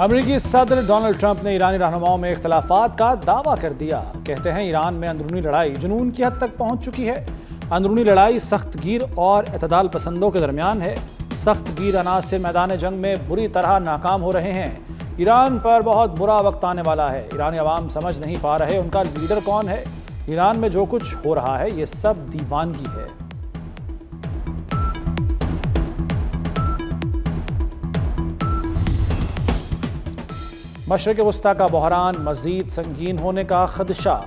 امریکی صدر Donald Trump نے ایرانی رہنماؤں میں اختلافات کا دعویٰ کر دیا۔ کہتے ہیں ایران میں اندرونی لڑائی جنون کی حد تک پہنچ چکی ہے۔ اندرونی لڑائی سخت گیر اور اعتدال پسندوں کے درمیان ہے۔ سخت گیر عناصر میدان جنگ میں بری طرح ناکام ہو رہے ہیں۔ ایران پر بہت برا وقت آنے والا ہے۔ ایرانی عوام سمجھ نہیں پا رہے ان کا لیڈر کون ہے۔ ایران میں جو کچھ ہو رہا ہے یہ سب دیوانگی ہے۔ مشرق وسطی کا بحران مزید سنگین ہونے کا خدشہ۔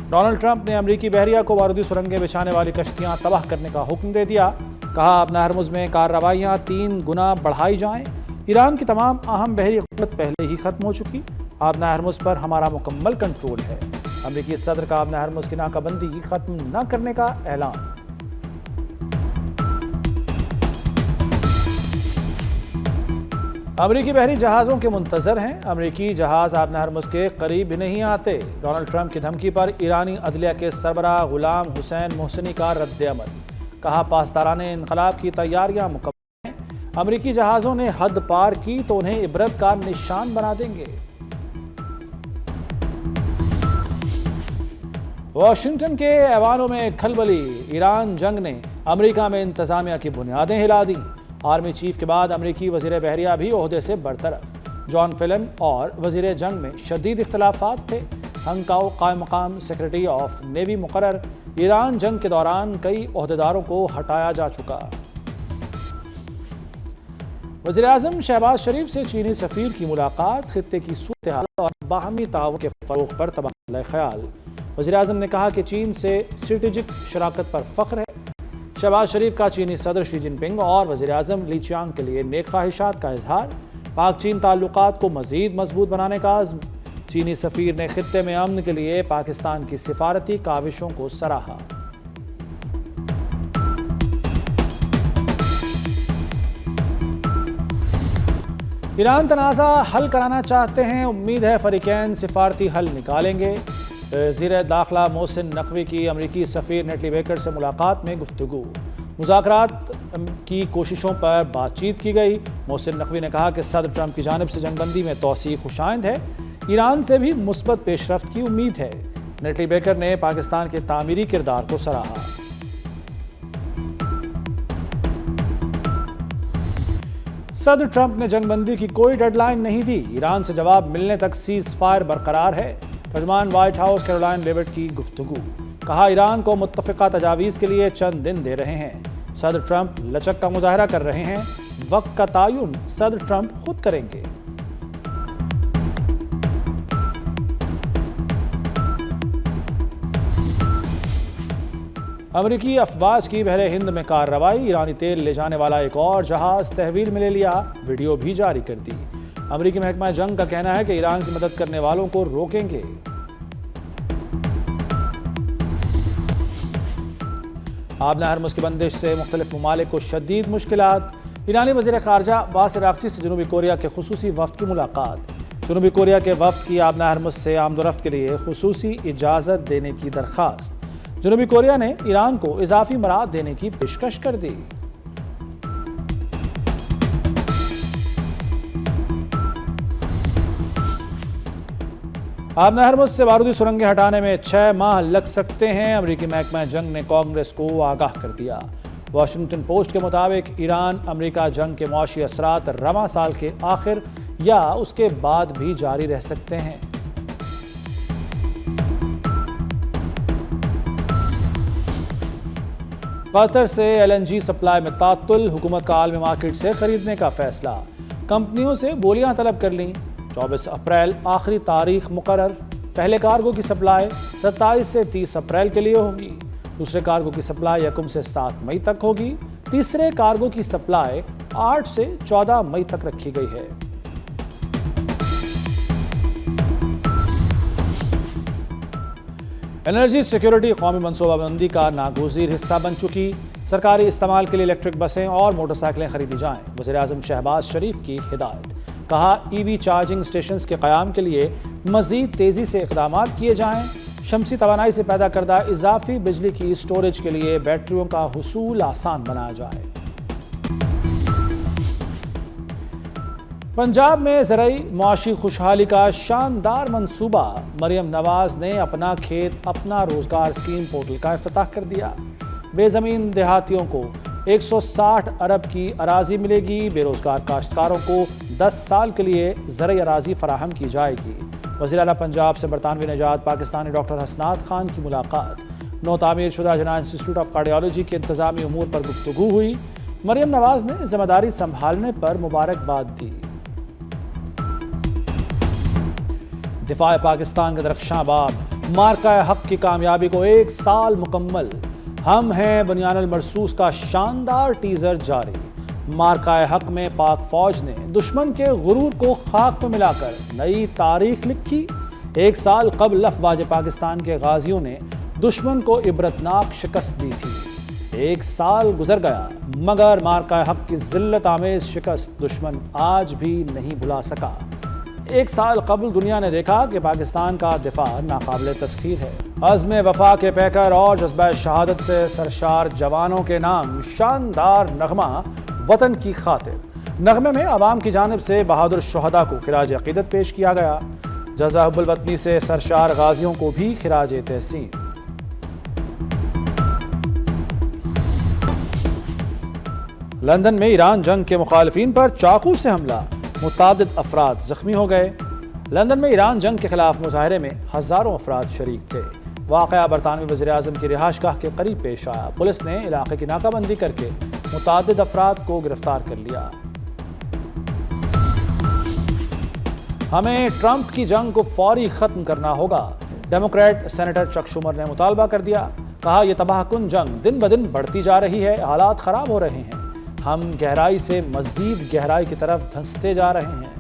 ڈونلڈ ٹرمپ نے امریکی بحریہ کو بارودی سرنگیں بچھانے والی کشتیاں تباہ کرنے کا حکم دے دیا۔ کہا اپنا ہرمز میں کارروائیاں 3 گنا بڑھائی جائیں۔ ایران کی تمام اہم بحری قوت پہلے ہی ختم ہو چکی۔ آبنا ہرمز پر ہمارا مکمل کنٹرول ہے۔ امریکی صدر کا آبنا ہرمز کی ناکہ بندی ختم نہ کرنے کا اعلان۔ امریکی بحری جہازوں کے منتظر ہیں۔ امریکی جہاز آبنا ہرمز کے قریب بھی نہیں آتے۔ ڈونلڈ ٹرمپ کی دھمکی پر ایرانی عدلیہ کے سربراہ غلام حسین محسنی کا رد عمل۔ کہا پاسداران انقلاب کی تیاریاں مکمل ہیں۔ امریکی جہازوں نے حد پار کی تو انہیں عبرت کا نشان بنا دیں گے۔ واشنگٹن کے ایوانوں میں کھلبلی۔ ایران جنگ نے امریکہ میں انتظامیہ کی بنیادیں ہلا دیں۔ آرمی چیف کے بعد امریکی وزیر بحریہ بھی عہدے سے برطرف۔ جان فلن اور وزیر جنگ میں شدید اختلافات تھے۔ ہنگکاؤ قائم مقام سیکرٹری آف نیوی مقرر۔ ایران جنگ کے دوران کئی عہدیداروں کو ہٹایا جا چکا۔ وزیر اعظم شہباز شریف سے چینی سفیر کی ملاقات۔ خطے کی صورتحال اور باہمی تعاون کے فروغ پر تبادلہ خیال۔ وزیر اعظم نے کہا کہ چین سے اسٹریٹجک شراکت پر فخر ہے۔ شہباز شریف کا چینی صدر شی جن پنگ اور وزیر اعظم لی چیانگ کے لیے نیک خواہشات کا اظہار۔ پاک چین تعلقات کو مزید مضبوط بنانے کا عزم۔ چینی سفیر نے خطے میں امن کے لیے پاکستان کی سفارتی کاوشوں کو سراہا۔ ایران تنازع حل کرانا چاہتے ہیں۔ امید ہے فریقین سفارتی حل نکالیں گے۔ وزیر داخلہ محسن نقوی کی امریکی سفیر نیٹلی بیکر سے ملاقات میں گفتگو۔ مذاکرات کی کوششوں پر بات چیت کی گئی۔ محسن نقوی نے کہا کہ صدر ٹرمپ کی جانب سے جنگ بندی میں توسیع خوشائند ہے۔ ایران سے بھی مثبت پیش رفت کی امید ہے۔ نیٹلی بیکر نے پاکستان کے تعمیری کردار کو سراہا۔ صدر ٹرمپ نے جنگ بندی کی کوئی ڈیڈ لائن نہیں دی۔ ایران سے جواب ملنے تک سیز فائر برقرار ہے۔ ترجمان وائٹ ہاؤس کیرولائن لیوٹ کی گفتگو۔ کہا ایران کو متفقہ تجاویز کے لیے چند دن دے رہے ہیں۔ صدر ٹرمپ لچک کا مظاہرہ کر رہے ہیں۔ وقت کا تعین صدر ٹرمپ خود کریں گے۔ امریکی افواج کی بحر ہند میں کارروائی۔ ایرانی تیل لے جانے والا ایک اور جہاز تحویل میں لے لیا۔ ویڈیو بھی جاری کر دی۔ امریکی محکمہ جنگ کا کہنا ہے کہ ایران کی مدد کرنے والوں کو روکیں گے۔ آبنا ہرمز کی بندش سے مختلف ممالک کو شدید مشکلات۔ ایرانی وزیر خارجہ عباس عراقچی سے جنوبی کوریا کے خصوصی وفد کی ملاقات۔ جنوبی کوریا کے وفد کی آبنا ہرمز سے آمد و رفت کے لیے خصوصی اجازت دینے کی درخواست۔ جنوبی کوریا نے ایران کو اضافی مراعات دینے کی پیشکش کر دی۔ آبنا ہرمز سے بارودی سرنگیں ہٹانے میں 6 ماہ لگ سکتے ہیں۔ امریکی محکمہ جنگ نے کانگریس کو آگاہ کر دیا۔ واشنگٹن پوسٹ کے مطابق ایران امریکہ جنگ کے معاشی اثرات رواں سال کے آخر یا اس کے بعد بھی جاری رہ سکتے ہیں۔ قطر سے LNG سپلائی میں تعطل۔ حکومت کا عالمی مارکیٹ سے خریدنے کا فیصلہ۔ کمپنیوں سے بولیاں طلب کر لیں۔ 24 اپریل آخری تاریخ مقرر۔ پہلے کارگو کی سپلائی 27 سے 30 اپریل کے لیے ہوگی۔ دوسرے کارگو کی سپلائی 1 سے 7 مئی تک ہوگی۔ تیسرے کارگو کی سپلائی 8 سے 14 مئی تک رکھی گئی ہے۔ انرجی سیکیورٹی قومی منصوبہ بندی کا ناگزیر حصہ بن چکی۔ سرکاری استعمال کے لیے الیکٹرک بسیں اور موٹر سائیکلیں خریدی جائیں۔ وزیر اعظم شہباز شریف کی ہدایت۔ کہا EV چارجنگ اسٹیشنز کے قیام کے لیے مزید تیزی سے اقدامات کیے جائیں۔ شمسی توانائی سے پیدا کردہ اضافی بجلی کی اسٹوریج کے لیے بیٹریوں کا حصول آسان بنایا جائے۔ پنجاب میں زرعی معاشی خوشحالی کا شاندار منصوبہ، مریم نواز نے اپنا کھیت اپنا روزگار اسکیم پورٹل کا افتتاح کر دیا۔ بے زمین دیہاتیوں کو 160 ارب کی اراضی ملے گی، بے روزگار کاشتکاروں کو 10 سال کے لیے زرعی اراضی فراہم کی جائے گی۔ وزیر اعلیٰ پنجاب سے برطانوی نژاد پاکستانی ڈاکٹر حسنات خان کی ملاقات، نو تعمیر شدہ جناح انسٹی ٹیوٹ آف کارڈیالوجی کے انتظامی امور پر گفتگو ہوئی۔ مریم نواز نے ذمہ داری سنبھالنے پر مبارکباد دی۔ دفاع پاکستان کا درخشاں باب، مارکہ حق کی کامیابی کو 1 سال مکمل، ہم ہیں بنیان المرصوص کا شاندار ٹیزر جاری۔ مارکہ حق میں پاک فوج نے دشمن کے غرور کو خاک میں ملا کر نئی تاریخ لکھی۔ 1 سال قبل افواج پاکستان کے غازیوں نے دشمن کو عبرتناک شکست دی تھی۔ 1 سال گزر گیا مگر مارکہ حق کی ذلت آمیز شکست دشمن آج بھی نہیں بھلا سکا۔ 1 سال قبل دنیا نے دیکھا کہ پاکستان کا دفاع ناقابل تسخیر ہے۔ عزم وفا کے پیکر اور جذبہ شہادت سے سرشار جوانوں کے نام شاندار نغمہ وطن کی خاطر۔ نغمے میں عوام کی جانب سے بہادر شہداء کو خراج عقیدت پیش کیا گیا۔ جزا حب الوطنی سے سرشار غازیوں کو بھی خراج تحسین۔ لندن میں ایران جنگ کے مخالفین پر چاقو سے حملہ، متعدد افراد زخمی ہو گئے۔ لندن میں ایران جنگ کے خلاف مظاہرے میں ہزاروں افراد شریک تھے۔ واقعہ برطانوی وزیر اعظم کی رہائش گاہ کے قریب پیش آیا۔ پولیس نے علاقے کی ناکہ بندی کر کے متعدد افراد کو گرفتار کر لیا۔ ہمیں ٹرمپ کی جنگ کو فوری ختم کرنا ہوگا، ڈیموکریٹ سینیٹر چک شومر نے مطالبہ کر دیا۔ کہا یہ تباہ کن جنگ دن بدن بڑھتی جا رہی ہے، حالات خراب ہو رہے ہیں، ہم گہرائی سے مزید گہرائی کی طرف دھنستے جا رہے ہیں۔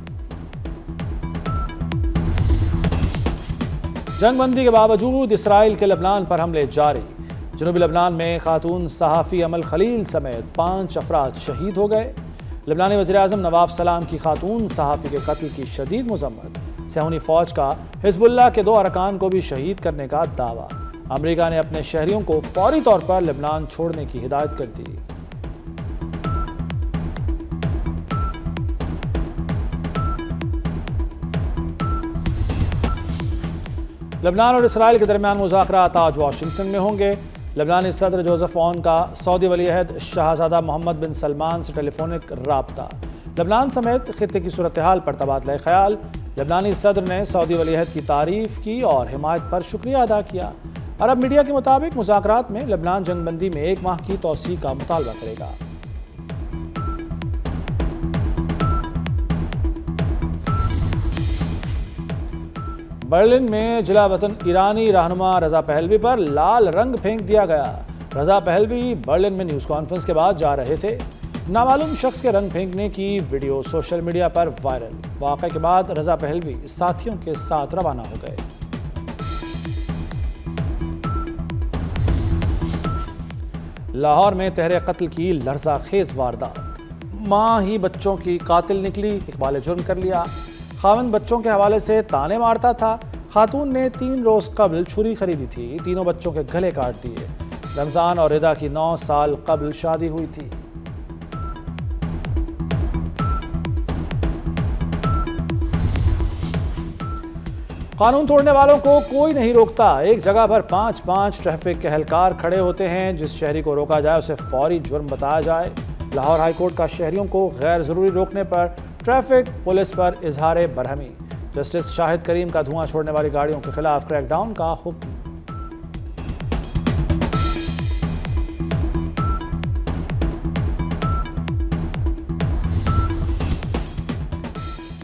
جنگ بندی کے باوجود اسرائیل کے لبنان پر حملے جاری۔ جنوبی لبنان میں خاتون صحافی امل خلیل سمیت 5 افراد شہید ہو گئے۔ لبنانی وزیر اعظم نواف سلام کی خاتون صحافی کے قتل کی شدید مذمت۔ صہیونی فوج کا حزب اللہ کے 2 ارکان کو بھی شہید کرنے کا دعویٰ۔ امریکہ نے اپنے شہریوں کو فوری طور پر لبنان چھوڑنے کی ہدایت کر دی۔ لبنان اور اسرائیل کے درمیان مذاکرات آج واشنگٹن میں ہوں گے۔ لبنانی صدر جوزف اون کا سعودی ولی عہد شہزادہ محمد بن سلمان سے ٹیلی فونک رابطہ۔ لبنان سمیت خطے کی صورتحال پر تبادلہ خیال۔ لبنانی صدر نے سعودی ولی عہد کی تعریف کی اور حمایت پر شکریہ ادا کیا۔ عرب میڈیا کے مطابق مذاکرات میں لبنان جنگ بندی میں 1 ماہ کی توسیع کا مطالبہ کرے گا۔ برلن میں جلا وطن ایرانی رہنما رضا پہلوی پر لال رنگ پھینک دیا گیا۔ رضا پہلوی برلن میں نیوز کانفرنس کے بعد جا رہے تھے۔ نامعلوم شخص کے رنگ پھینکنے کی ویڈیو سوشل میڈیا پر وائرل۔ واقعے کے بعد رضا پہلوی ساتھیوں کے ساتھ روانہ ہو گئے۔ لاہور میں تہر قتل کی لرزہ خیز واردات، ماں ہی بچوں کی قاتل نکلی، اقبال جرم کر لیا۔ خاوند بچوں کے حوالے سے تانے مارتا تھا۔ خاتون نے 3 روز قبل چھری خریدی تھی، تینوں بچوں کے گلے کاٹ دیے۔ رمضان اور ردا کی 9 سال قبل شادی ہوئی تھی۔ قانون توڑنے والوں کو کوئی نہیں روکتا، ایک جگہ پر 5 ٹریفک کے اہلکار کھڑے ہوتے ہیں، جس شہری کو روکا جائے اسے فوری جرم بتایا جائے۔ لاہور ہائی کورٹ کا شہریوں کو غیر ضروری روکنے پر ٹریفک پولیس پر اظہار برہمی۔ جسٹس شاہد کریم کا دھواں چھوڑنے والی گاڑیوں کے خلاف کریک ڈاؤن کا حکم۔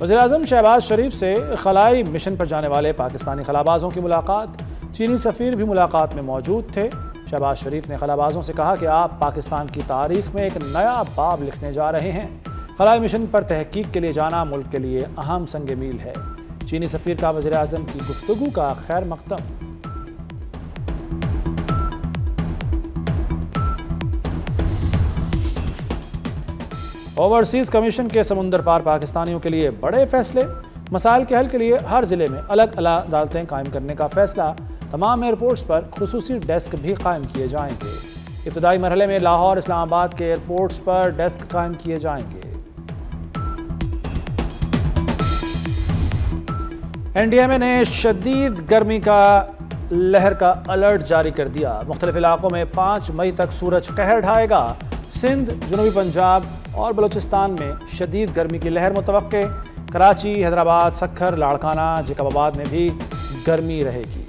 وزیر اعظم شہباز شریف سے خلائی مشن پر جانے والے پاکستانی خلابازوں کی ملاقات۔ چینی سفیر بھی ملاقات میں موجود تھے۔ شہباز شریف نے خلابازوں سے کہا کہ آپ پاکستان کی تاریخ میں ایک نیا باب لکھنے جا رہے ہیں۔ خلائی مشن پر تحقیق کے لیے جانا ملک کے لیے اہم سنگ میل ہے۔ چینی سفیر کا وزیر اعظم کی گفتگو کا خیر مقدم۔ اوورسیز کمیشن کے سمندر پار پاکستانیوں کے لیے بڑے فیصلے۔ مسائل کے حل کے لیے ہر ضلع میں الگ الگ عدالتیں قائم کرنے کا فیصلہ۔ تمام ایئرپورٹس پر خصوصی ڈیسک بھی قائم کیے جائیں گے۔ ابتدائی مرحلے میں لاہور، اسلام آباد کے ایئرپورٹس پر ڈیسک قائم کیے جائیں گے۔ این ڈی ایم اے نے شدید گرمی کا لہر کا الرٹ جاری کر دیا۔ مختلف علاقوں میں 5 مئی تک سورج قہر ڈھائے گا۔ سندھ، جنوبی پنجاب اور بلوچستان میں شدید گرمی کی لہر متوقع۔ کراچی، حیدرآباد، سکھر، لاڑکانہ، جیکب آباد میں بھی گرمی رہے گی۔